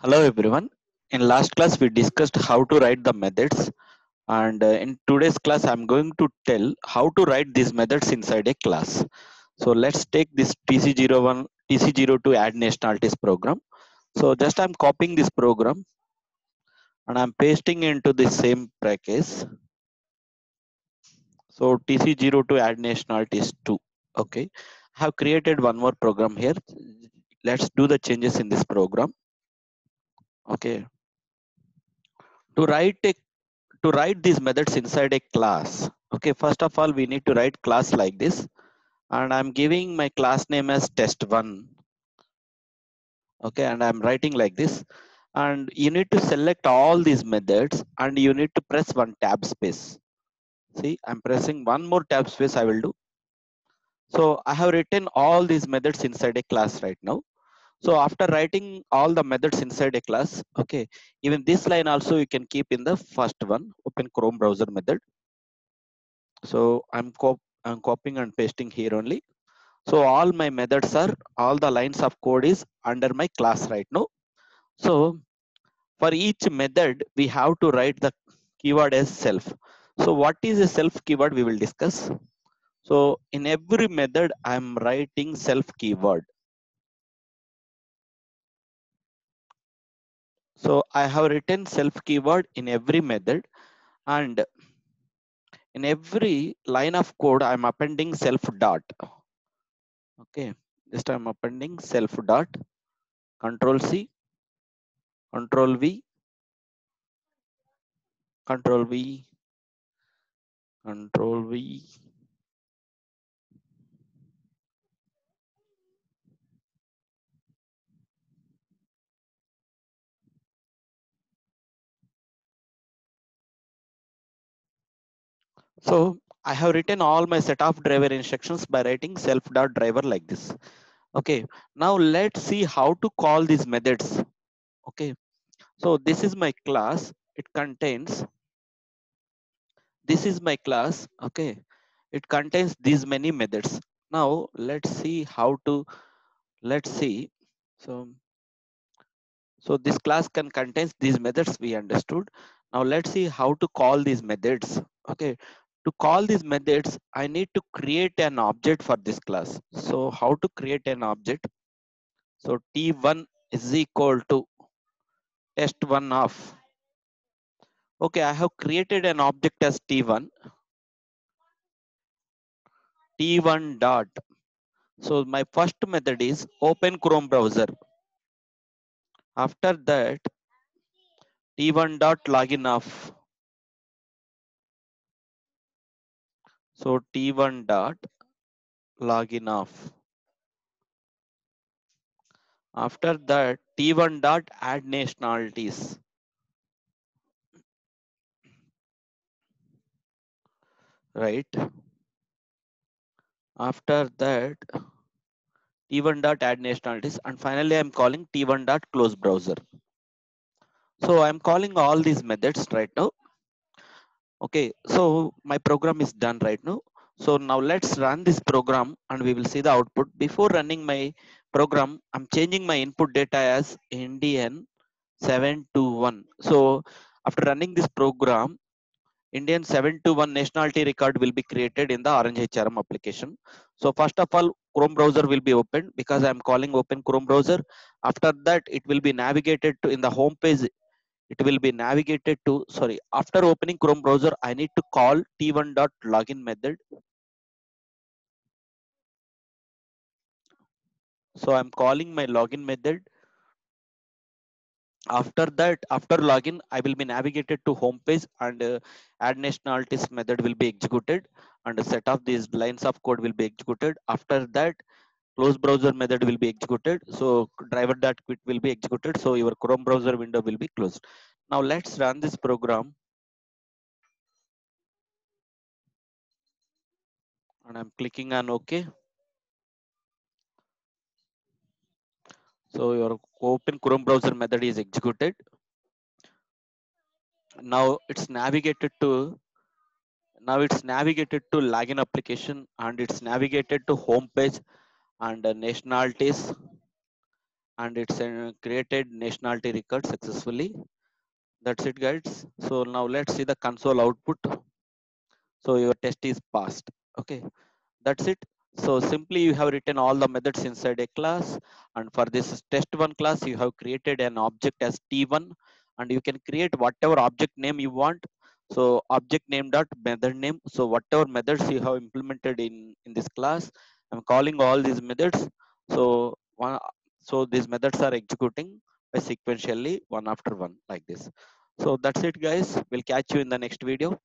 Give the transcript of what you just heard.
Hello everyone. In last class we discussed how to write the methods, and in today's class I'm going to tell how to write these methods inside a class. So let's take this TC01 TC02 add nationalities program. So just I'm copying this program and I'm pasting into the same package. So TC02 add nationalities 2. Okay. I have created one more program here. Let's do the changes in this program. Okay. To write a to write these methods inside a class, okay, first of all we need to write class like this, and I'm giving my class name as test1. Okay, and I'm writing like this, and you need to select all these methods and you need to press one tab space. See, I'm pressing one more tab space. I will do. So I have written all these methods inside a class right now. So after writing all the methods inside a class, okay, even this line also you can keep in the first one, open Chrome browser method. So I'm copying and pasting here only. So all my methods are, all the lines of code is under my class right now. So for each method, we have to write the keyword as self. So what is a self keyword we will discuss. So in every method, I'm writing self keyword. So I have written self keyword in every method, and in every line of code, I'm appending self dot. Okay, just I'm appending self dot, control C, control V, control V, control V. So I have written all my set of driver instructions by writing self.driver like this. Okay. Now let's see how to call these methods. Okay. So this is my class. It contains, this is my class. Okay. It contains these many methods. Now let's see how to, let's see. So, so this class can contains these methods we understood. Now let's see how to call these methods. Okay. To call these methods, I need to create an object for this class. So how to create an object? So T1 is equal to test1 of. Okay, I have created an object as T1. T1 dot. So my first method is open Chrome browser. After that, T1 dot login of. So T1 dot login of. After that, T1 dot add nationalities. Right. After that, T1 dot add nationalities, and finally I'm calling T1 dot close browser. So I'm calling all these methods right now. Okay, so my program is done right now. So now let's run this program and we will see the output. Before running my program, I'm changing my input data as Indian 721. So after running this program, Indian 721 nationality record will be created in the Orange HRM application. So first of all, Chrome browser will be opened because I'm calling open Chrome browser. After that, it will be navigated to in the home page. It will be navigated to, sorry, after opening Chrome browser, I need to call t1.login method. So I'm calling my login method. After that, after login, I will be navigated to home page, and add nationalities method will be executed, and a set of these lines of code will be executed. After that, close browser method will be executed. So driver.quit will be executed. So your Chrome browser window will be closed. Now let's run this program, and I'm clicking on OK. So your open Chrome browser method is executed. Now it's navigated to, login application, and it's navigated to home page, and nationalities, and it's created nationality record successfully. That's it, guys. So now let's see the console output. So your test is passed. Okay, that's it. So simply you have written all the methods inside a class, and for this test1 class you have created an object as t1, and you can create whatever object name you want. So object name dot method name, so whatever methods you have implemented in this class, I'm calling all these methods. So one, so these methods are executing by sequentially one after one like this. So that's it, guys. We'll catch you in the next video.